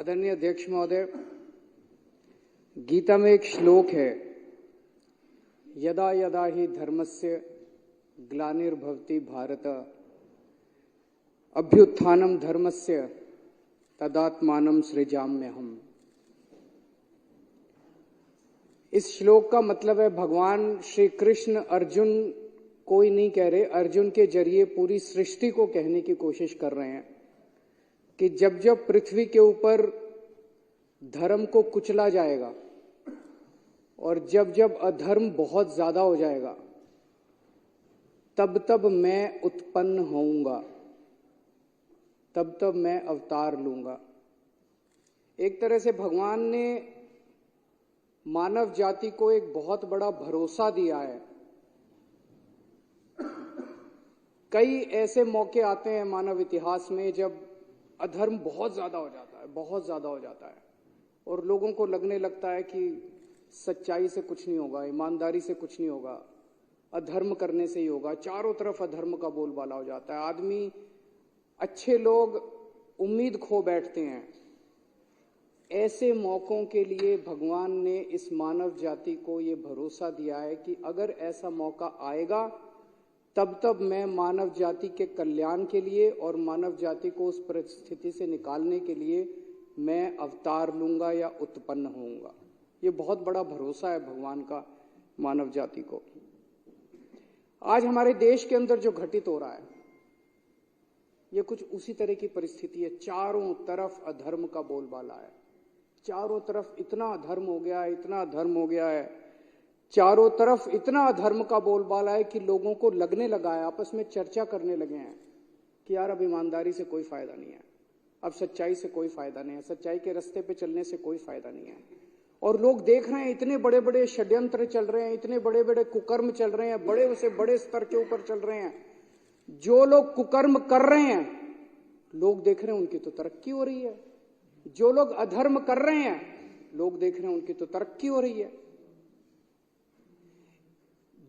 आदरणीय अध्यक्ष महोदय, गीता में एक श्लोक है, यदा यदा हि धर्मस्य ग्लानिर्भवति भारत अभ्युत्थानम धर्मस्य तदात्मानं सृजाम्यहम्। इस श्लोक का मतलब है भगवान श्री कृष्ण अर्जुन कोई नहीं कह रहे, अर्जुन के जरिए पूरी सृष्टि को कहने की कोशिश कर रहे हैं कि जब जब पृथ्वी के ऊपर धर्म को कुचला जाएगा और जब जब अधर्म बहुत ज्यादा हो जाएगा, तब तब मैं उत्पन्न होऊंगा, तब तब मैं अवतार लूंगा। एक तरह से भगवान ने मानव जाति को एक बहुत बड़ा भरोसा दिया है। कई ऐसे मौके आते हैं मानव इतिहास में जब अधर्म बहुत ज्यादा हो जाता है, बहुत ज्यादा हो जाता है और लोगों को लगने लगता है कि सच्चाई से कुछ नहीं होगा, ईमानदारी से कुछ नहीं होगा, अधर्म करने से ही होगा। चारों तरफ अधर्म का बोलबाला हो जाता है, आदमी, अच्छे लोग उम्मीद खो बैठते हैं। ऐसे मौकों के लिए भगवान ने इस मानव जाति को ये भरोसा दिया है कि अगर ऐसा मौका आएगा तब तब मैं मानव जाति के कल्याण के लिए और मानव जाति को उस परिस्थिति से निकालने के लिए मैं अवतार लूंगा या उत्पन्न होऊंगा। ये बहुत बड़ा भरोसा है भगवान का मानव जाति को। आज हमारे देश के अंदर जो घटित हो रहा है, ये कुछ उसी तरह की परिस्थिति है। चारों तरफ अधर्म का बोलबाला है, चारों तरफ इतना अधर्म हो गया है, इतना अधर्म हो गया है, चारों तरफ इतना अधर्म का बोलबाला है कि लोगों को लगने लगा है, आपस में चर्चा करने लगे हैं कि यार अब ईमानदारी से कोई फायदा नहीं है, अब सच्चाई से कोई फायदा नहीं है, सच्चाई के रास्ते पे चलने से कोई फायदा नहीं है। और लोग देख रहे हैं इतने बड़े बड़े षड्यंत्र चल रहे हैं, इतने बड़े बड़े कुकर्म चल रहे हैं, बड़े से बड़े स्तर के ऊपर चल रहे हैं। जो लोग कुकर्म कर रहे हैं, लोग देख रहे हैं उनकी तो तरक्की हो रही है। जो लोग अधर्म कर रहे हैं, लोग देख रहे हैं उनकी तो तरक्की हो रही है।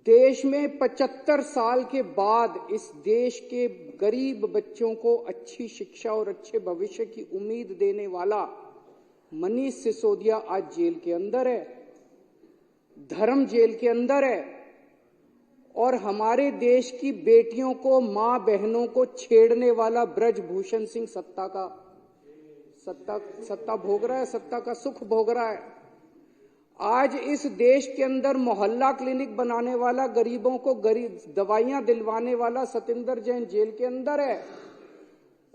देश में 75 साल के बाद इस देश के गरीब बच्चों को अच्छी शिक्षा और अच्छे भविष्य की उम्मीद देने वाला मनीष सिसोदिया आज जेल के अंदर है, धर्म जेल के अंदर है। और हमारे देश की बेटियों को, मां बहनों को छेड़ने वाला ब्रजभूषण सिंह सत्ता भोग रहा है, सत्ता का सुख भोग रहा है। आज इस देश के अंदर मोहल्ला क्लिनिक बनाने वाला, गरीबों को दवाइयां दिलवाने वाला सतेंद्र जैन जेल के अंदर है।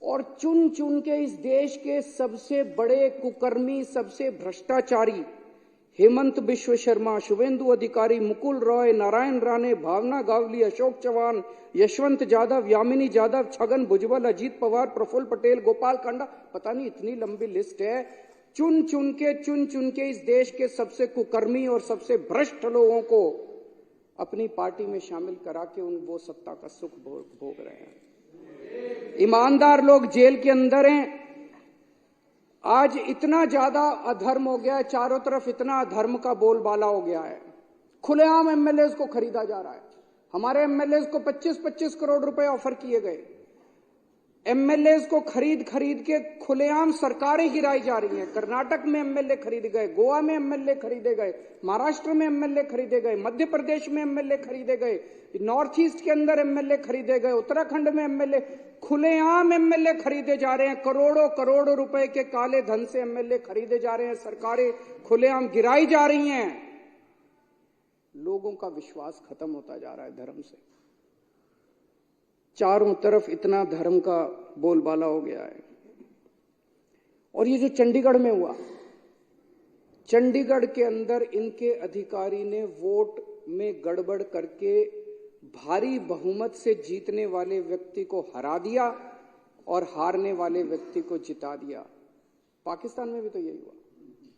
और चुन चुन के इस देश के सबसे बड़े कुकर्मी, सबसे भ्रष्टाचारी हेमंत बिश्व शर्मा, शुभेंदु अधिकारी, मुकुल रॉय, नारायण राणे, भावना गावली, अशोक चौहान, यशवंत यादव, यामिनी यादव, छगन भुजबल, अजीत पवार, प्रफुल्ल पटेल, गोपाल कांडा, पता नहीं इतनी लंबी लिस्ट है। चुन चुन के इस देश के सबसे कुकर्मी और सबसे भ्रष्ट लोगों को अपनी पार्टी में शामिल करा के वो सत्ता का सुख भोग रहे हैं। ईमानदार लोग जेल के अंदर हैं। आज इतना ज्यादा अधर्म हो गया है, चारों तरफ इतना अधर्म का बोलबाला हो गया है, खुलेआम एमएलए को खरीदा जा रहा है। हमारे एमएलए को 25-25 करोड़ रुपए ऑफर किए गए। एमएलए को खरीद के खुलेआम सरकारें गिराई जा रही हैं। कर्नाटक में एमएलए खरीदे गए, गोवा में एमएलए खरीदे गए, महाराष्ट्र में एमएलए खरीदे गए, मध्य प्रदेश में एमएलए खरीदे गए, नॉर्थ ईस्ट के अंदर एमएलए खरीदे गए, उत्तराखंड में एमएलए, खुलेआम एमएलए खरीदे जा रहे हैं। करोड़ों करोड़ों रुपए के काले धन से एमएलए खरीदे जा रहे हैं, सरकारें खुलेआम गिराई जा रही हैं। लोगों का विश्वास खत्म होता जा रहा है धर्म से। चारों तरफ इतना धर्म का बोलबाला हो गया है। और ये जो चंडीगढ़ में हुआ, चंडीगढ़ के अंदर इनके अधिकारी ने वोट में गड़बड़ करके भारी बहुमत से जीतने वाले व्यक्ति को हरा दिया और हारने वाले व्यक्ति को जिता दिया। पाकिस्तान में भी तो यही हुआ।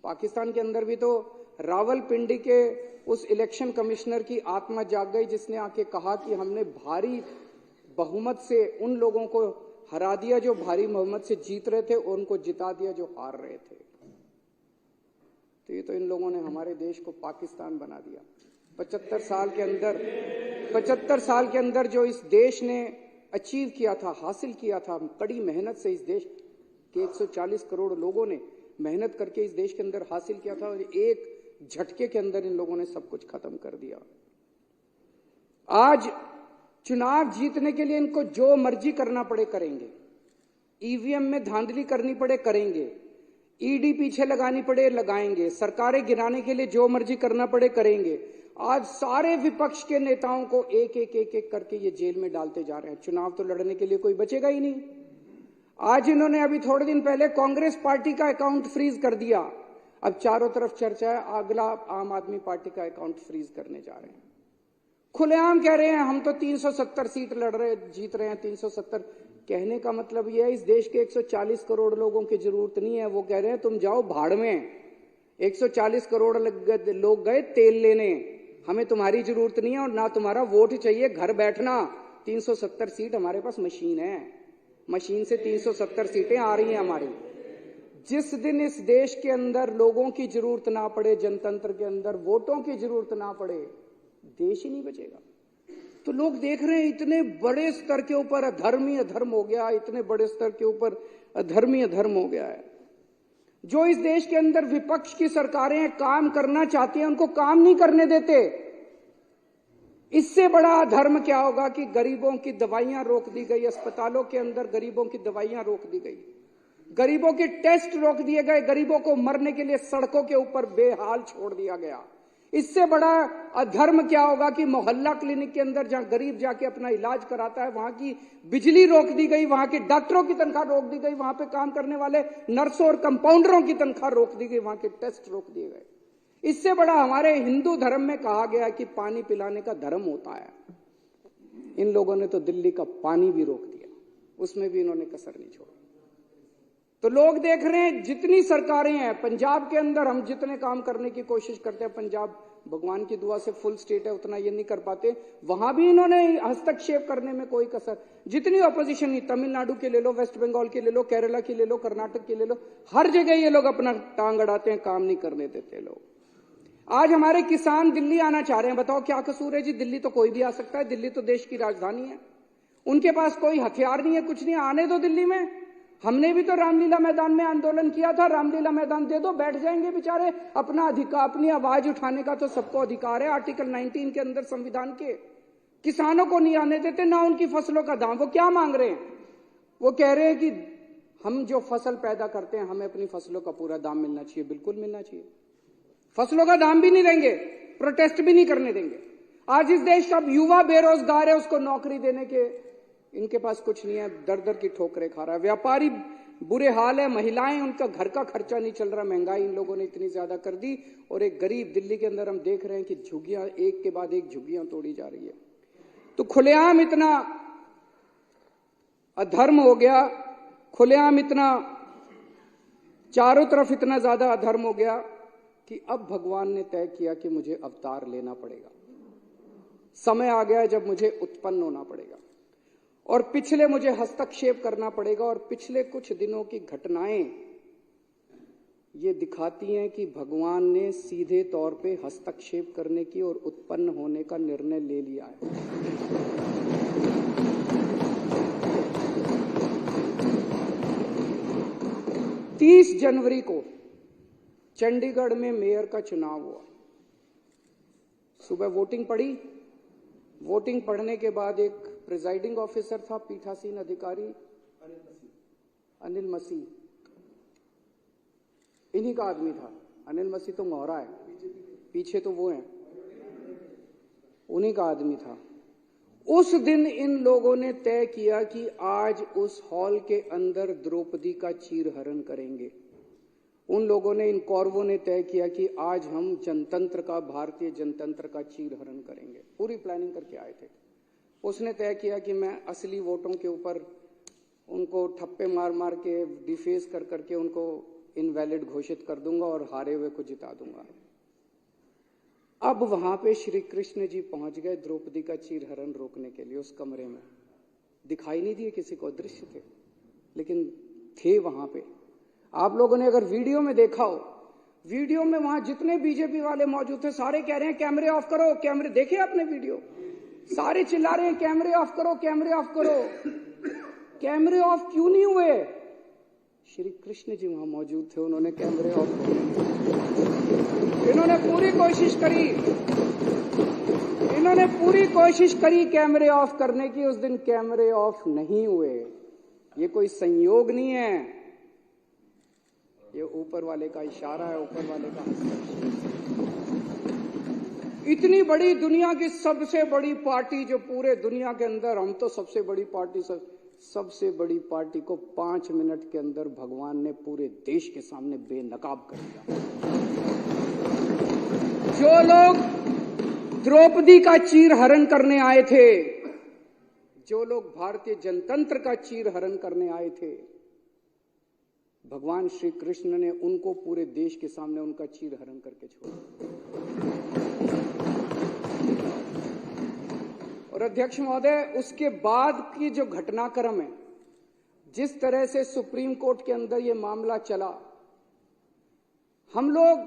पाकिस्तान के अंदर भी तो रावलपिंडी के उस इलेक्शन कमिश्नर की आत्मा जाग गई जिसने आके कहा कि हमने भारी बहुमत से उन लोगों को हरा दिया जो भारी बहुमत से जीत रहे थे, और उनको जिता दिया जो हार रहे थे। तो ये तो इन लोगों ने हमारे देश को पाकिस्तान बना दिया। 75 साल के अंदर जो इस देश ने अचीव किया था, हासिल किया था कड़ी मेहनत से, इस देश के 140 करोड़ लोगों ने मेहनत करके इस देश के अंदर हासिल किया था और एक झटके के अंदर इन लोगों ने सब कुछ खत्म कर दिया। आज चुनाव जीतने के लिए इनको जो मर्जी करना पड़े करेंगे, ईवीएम में धांधली करनी पड़े करेंगे, ईडी पीछे लगानी पड़े लगाएंगे, सरकारें गिराने के लिए जो मर्जी करना पड़े करेंगे। आज सारे विपक्ष के नेताओं को एक एक एक एक करके ये जेल में डालते जा रहे हैं। चुनाव तो लड़ने के लिए कोई बचेगा ही नहीं। आज इन्होंने अभी थोड़े दिन पहले कांग्रेस पार्टी का अकाउंट फ्रीज कर दिया। अब चारों तरफ चर्चा है अगला आम आदमी पार्टी का अकाउंट फ्रीज करने जा रहे हैं। खुलेआम कह रहे हैं हम तो 370 सीट लड़ रहे जीत रहे हैं। 370 कहने का मतलब यह है इस देश के 140 करोड़ लोगों की जरूरत नहीं है। वो कह रहे हैं तुम जाओ भाड़ में। 140 करोड़ लोग गए तेल लेने, हमें तुम्हारी जरूरत नहीं है और ना तुम्हारा वोट चाहिए, घर बैठना। 370 सीट हमारे पास मशीन है, मशीन से 370 सीटें आ रही हैं हमारी। जिस दिन इस देश के अंदर लोगों की जरूरत ना पड़े, जनतंत्र के अंदर वोटों की जरूरत ना पड़े, देश ही नहीं बचेगा। तो लोग देख रहे हैं इतने बड़े स्तर के ऊपर अधर्म ही अधर्म हो गया, इतने बड़े स्तर के ऊपर अधर्म ही अधर्म हो गया है। जो इस देश के अंदर विपक्ष की सरकारें काम करना चाहती हैं उनको काम नहीं करने देते। इससे बड़ा अधर्म क्या होगा कि गरीबों की दवाइयां रोक दी गई, अस्पतालों के अंदर गरीबों की दवाइयां रोक दी गई, गरीबों के टेस्ट रोक दिए गए, गरीबों को मरने के लिए सड़कों के ऊपर बेहाल छोड़ दिया गया। इससे बड़ा अधर्म क्या होगा कि मोहल्ला क्लिनिक के अंदर जहां गरीब जाके अपना इलाज कराता है वहां की बिजली रोक दी गई, वहां के डॉक्टरों की तनख्वाह रोक दी गई, वहां पे काम करने वाले नर्सों और कंपाउंडरों की तनख्वाह रोक दी गई, वहां के टेस्ट रोक दिए गए। इससे बड़ा हमारे हिंदू धर्म में कहा गया कि पानी पिलाने का धर्म होता है। इन लोगों ने तो दिल्ली का पानी भी रोक दिया, उसमें भी इन्होंने कसर नहीं छोड़ी। तो लोग देख रहे हैं जितनी सरकारें हैं पंजाब के अंदर, हम जितने काम करने की कोशिश करते हैं, पंजाब भगवान की दुआ से फुल स्टेट है, उतना ये नहीं कर पाते, वहां भी इन्होंने हस्तक्षेप करने में कोई कसर। जितनी ऑपोजिशन नहीं, तमिलनाडु के ले लो, वेस्ट बंगाल के ले लो, केरला की ले लो, कर्नाटक की ले लो, हर जगह ये लोग अपना टांग अड़ाते हैं, काम नहीं करने देते लोग। आज हमारे किसान दिल्ली आना चाह रहे हैं, बताओ क्या कसूर है जी? दिल्ली तो कोई भी आ सकता है, दिल्ली तो देश की राजधानी है, उनके पास कोई हथियार नहीं है, कुछ नहीं, आने दो दिल्ली में। हमने भी तो रामलीला मैदान में आंदोलन किया था, रामलीला मैदान दे दो, बैठ जाएंगे बेचारे। अपना अधिकार, अपनी आवाज उठाने का तो सबको अधिकार है आर्टिकल 19 के अंदर संविधान के। किसानों को नहीं आने देते, ना उनकी फसलों का दाम। वो क्या मांग रहे हैं? वो कह रहे हैं कि हम जो फसल पैदा करते हैं हमें अपनी फसलों का पूरा दाम मिलना चाहिए। बिल्कुल मिलना चाहिए, फसलों का दाम भी नहीं देंगे, प्रोटेस्ट भी नहीं करने देंगे। आज इस देश का युवा बेरोजगार है, उसको नौकरी देने के इनके पास कुछ नहीं है, दर दर की ठोकरें खा रहा है। व्यापारी बुरे हाल है, महिलाएं, उनका घर का खर्चा नहीं चल रहा, महंगाई इन लोगों ने इतनी ज्यादा कर दी। और एक गरीब दिल्ली के अंदर हम देख रहे हैं कि झुग्गियां एक के बाद एक झुग्गियां तोड़ी जा रही है। तो खुलेआम इतना अधर्म हो गया, खुलेआम इतना चारों तरफ इतना ज्यादा अधर्म हो गया कि अब भगवान ने तय किया कि मुझे अवतार लेना पड़ेगा। समय आ गया है जब मुझे उत्पन्न होना पड़ेगा और पिछले मुझे हस्तक्षेप करना पड़ेगा। और पिछले कुछ दिनों की घटनाएं ये दिखाती हैं कि भगवान ने सीधे तौर पे हस्तक्षेप करने की और उत्पन्न होने का निर्णय ले लिया है। 30 जनवरी को चंडीगढ़ में मेयर का चुनाव हुआ। सुबह वोटिंग पड़ी, वोटिंग पढ़ने के बाद एक प्रिजाइडिंग ऑफिसर था, पीठासीन अधिकारी अनिल मसीह, इन्हीं का आदमी था। अनिल मसीह तो मोहरा है, पीछे तो वो हैं, उन्हीं का आदमी था। उस दिन इन लोगों ने तय किया कि आज उस हॉल के अंदर द्रौपदी का चीरहरण करेंगे। उन लोगों ने, इन कौरवों ने तय किया कि आज हम जनतंत्र का, भारतीय जनतंत्र का चीरहरण करेंगे। पूरी प्लानिंग करके आए थे। उसने तय किया कि मैं असली वोटों के ऊपर उनको ठप्पे मार मार के, डिफेस कर करके उनको इनवैलिड घोषित कर दूंगा और हारे हुए को जिता दूंगा। अब वहां पे श्री कृष्ण जी पहुंच गए द्रौपदी का चीरहरण रोकने के लिए। उस कमरे में दिखाई नहीं दिए किसी को, दृश्य थे, लेकिन थे वहां पे। आप लोगों ने अगर वीडियो में देखा हो, वीडियो में वहां जितने बीजेपी वाले मौजूद थे सारे कह रहे हैं कैमरे ऑफ करो, कैमरे। देखे आपने वीडियो? सारे चिल्ला रहे हैं कैमरे ऑफ करो, कैमरे ऑफ करो। कैमरे ऑफ क्यों नहीं हुए? श्री कृष्ण जी वहां मौजूद थे, उन्होंने कैमरे ऑफ करने, इन्होंने पूरी कोशिश करी कैमरे ऑफ करने की। उस दिन कैमरे ऑफ नहीं हुए। ये कोई संयोग नहीं है, ये ऊपर वाले का इशारा है, ऊपर वाले का हस्तक्षेप। इतनी बड़ी दुनिया की सबसे बड़ी पार्टी जो पूरे दुनिया के अंदर, हम तो सबसे बड़ी पार्टी, सबसे बड़ी पार्टी को 5 मिनट के अंदर भगवान ने पूरे देश के सामने बेनकाब कर दिया। जो लोग द्रौपदी का चीरहरण करने आए थे, जो लोग भारतीय जनतंत्र का चीरहरण करने आए थे, भगवान श्री कृष्ण ने उनको पूरे देश के सामने उनका चीरहरण करके छोड़ा। और अध्यक्ष महोदय, उसके बाद की जो घटनाक्रम है, जिस तरह से सुप्रीम कोर्ट के अंदर ये मामला चला, हम लोग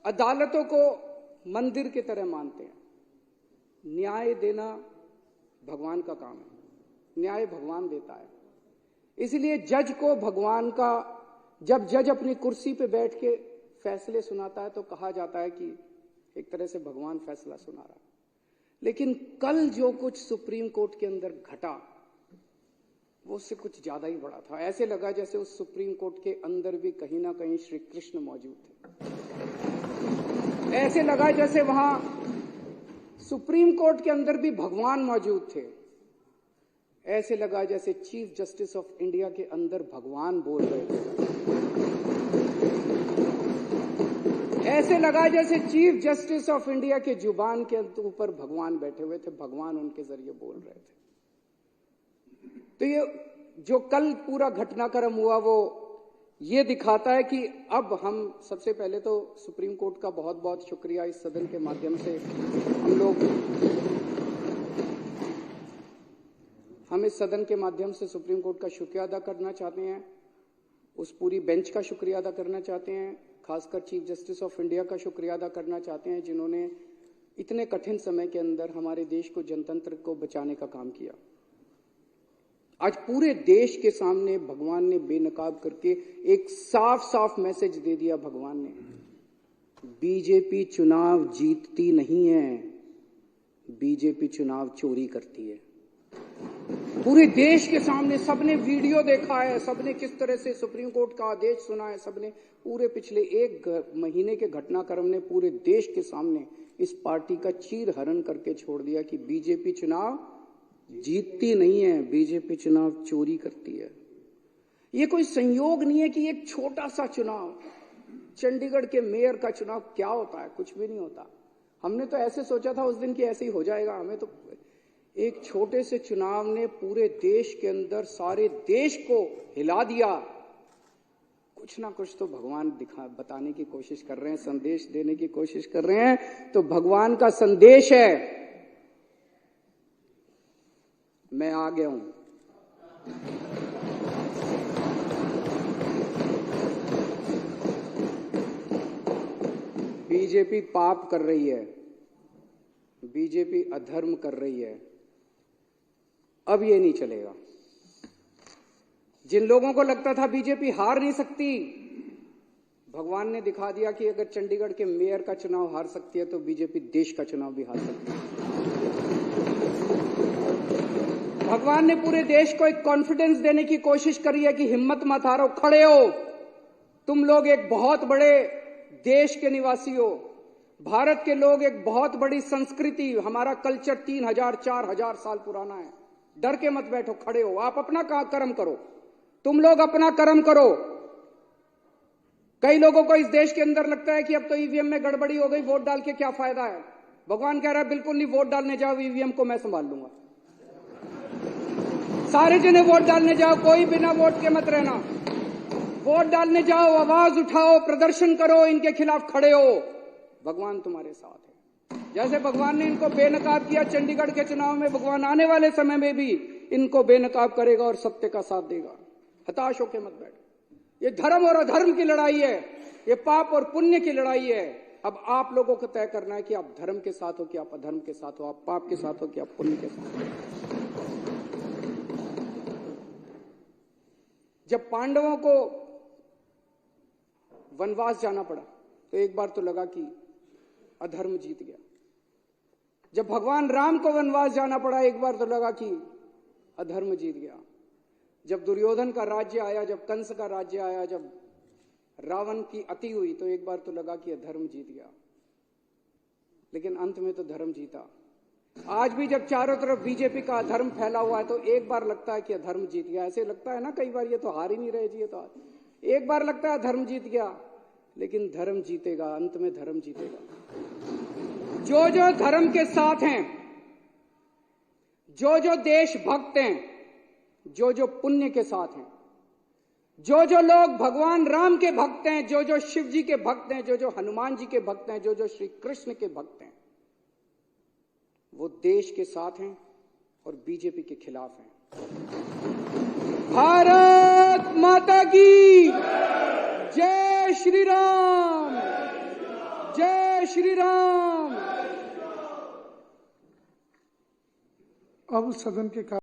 अदालतों को मंदिर की तरह मानते हैं। न्याय देना भगवान का काम है, न्याय भगवान देता है। इसलिए जज को भगवान का, जब जज अपनी कुर्सी पे बैठ के फैसले सुनाता है तो कहा जाता है कि एक तरह से भगवान फैसला सुना रहा है। लेकिन कल जो कुछ सुप्रीम कोर्ट के अंदर घटा, वो उससे कुछ ज्यादा ही बड़ा था। ऐसे लगा जैसे उस सुप्रीम कोर्ट के अंदर भी कहीं ना कहीं श्री कृष्ण मौजूद थे। ऐसे लगा जैसे वहां सुप्रीम कोर्ट के अंदर भी भगवान मौजूद थे। ऐसे लगा जैसे चीफ जस्टिस ऑफ इंडिया के अंदर भगवान बोल रहे थे। ऐसे लगा जैसे चीफ जस्टिस ऑफ इंडिया के जुबान के ऊपर भगवान बैठे हुए थे, भगवान उनके जरिए बोल रहे थे। तो ये जो कल पूरा घटनाक्रम हुआ, वो ये दिखाता है कि अब हम सबसे पहले तो सुप्रीम कोर्ट का बहुत बहुत शुक्रिया, इस सदन के माध्यम से हम इस सदन के माध्यम से सुप्रीम कोर्ट का शुक्रिया अदा करना चाहते हैं, उस पूरी बेंच का शुक्रिया अदा करना चाहते हैं, खासकर चीफ जस्टिस ऑफ इंडिया का शुक्रिया अदा करना चाहते हैं, जिन्होंने इतने कठिन समय के अंदर हमारे देश को, जनतंत्र को बचाने का काम किया। आज पूरे देश के सामने भगवान ने बेनकाब करके एक साफ साफ मैसेज दे दिया। भगवान ने, बीजेपी चुनाव जीतती नहीं है, बीजेपी चुनाव चोरी करती है। पूरे देश के सामने सबने वीडियो देखा है, सबने किस तरह से सुप्रीम कोर्ट का आदेश सुना है, सबने पूरे पिछले 1 महीने के घटनाक्रम ने पूरे देश के सामने इस पार्टी का चीरहरण करके छोड़ दिया कि बीजेपी चुनाव जीतती नहीं है, बीजेपी चुनाव चोरी करती है। ये कोई संयोग नहीं है कि एक छोटा सा चुनाव, चंडीगढ़ के मेयर का चुनाव क्या होता है, कुछ भी नहीं होता। हमने तो ऐसे सोचा था उस दिन कि ऐसे ही हो जाएगा, हमें तो एक छोटे से चुनाव ने पूरे देश के अंदर सारे देश को हिला दिया। कुछ ना कुछ तो भगवान बताने की कोशिश कर रहे हैं, संदेश देने की कोशिश कर रहे हैं। तो भगवान का संदेश है, मैं आ गया हूं। बीजेपी पाप कर रही है, बीजेपी अधर्म कर रही है, अब ये नहीं चलेगा। जिन लोगों को लगता था बीजेपी हार नहीं सकती, भगवान ने दिखा दिया कि अगर चंडीगढ़ के मेयर का चुनाव हार सकती है तो बीजेपी देश का चुनाव भी हार सकती है। भगवान ने पूरे देश को एक कॉन्फिडेंस देने की कोशिश करी है कि हिम्मत मत हारो, खड़े हो, तुम लोग एक बहुत बड़े देश के निवासी हो। भारत के लोग एक बहुत बड़ी संस्कृति, हमारा कल्चर 3000-4000 साल पुराना है। डर के मत बैठो, खड़े हो, आप अपना कर्म करो, तुम लोग अपना कर्म करो। कई लोगों को इस देश के अंदर लगता है कि अब तो ईवीएम में गड़बड़ी हो गई, वोट डाल के क्या फायदा है। भगवान कह रहा है बिल्कुल नहीं, वोट डालने जाओ, ईवीएम को मैं संभाल लूंगा। सारे जने वोट डालने जाओ, कोई बिना वोट के मत रहना। वोट डालने जाओ, आवाज उठाओ, प्रदर्शन करो, इनके खिलाफ खड़े हो, भगवान तुम्हारे साथ है। जैसे भगवान ने इनको बेनकाब किया चंडीगढ़ के चुनाव में, भगवान आने वाले समय में भी इनको बेनकाब करेगा और सत्य का साथ देगा। हताश होकर मत बैठो। ये धर्म और अधर्म की लड़ाई है, ये पाप और पुण्य की लड़ाई है। अब आप लोगों को तय करना है कि आप धर्म के साथ हो कि आप अधर्म के साथ हो, आप पाप के साथ हो कि आप पुण्य के साथ हो। जब पांडवों को वनवास जाना पड़ा तो एक बार तो लगा कि अधर्म जीत गया। जब भगवान राम को वनवास जाना पड़ा एक बार तो लगा कि अधर्म जीत गया। जब दुर्योधन का राज्य आया, जब कंस का राज्य आया, जब रावण की अति हुई तो एक बार तो लगा कि अधर्म जीत गया। लेकिन अंत में तो धर्म जीता। आज भी जब चारों तरफ बीजेपी का अधर्म फैला हुआ है तो एक बार लगता है कि अधर्म जीत गया। ऐसे लगता है ना कई बार, ये तो हार ही नहीं रहे जी, ये तो एक बार लगता है धर्म जीत गया, लेकिन धर्म जीतेगा, अंत में धर्म जीतेगा। जो जो धर्म के साथ हैं, जो जो देशभक्त हैं, जो जो पुण्य के साथ हैं, जो जो लोग भगवान राम के भक्त हैं, जो जो शिव जी के भक्त हैं, जो जो हनुमान जी के भक्त हैं, जो जो श्री कृष्ण के भक्त हैं, वो देश के साथ हैं और बीजेपी के खिलाफ हैं। भारत माता की जय श्री राम, जय श्री राम। अब सदन के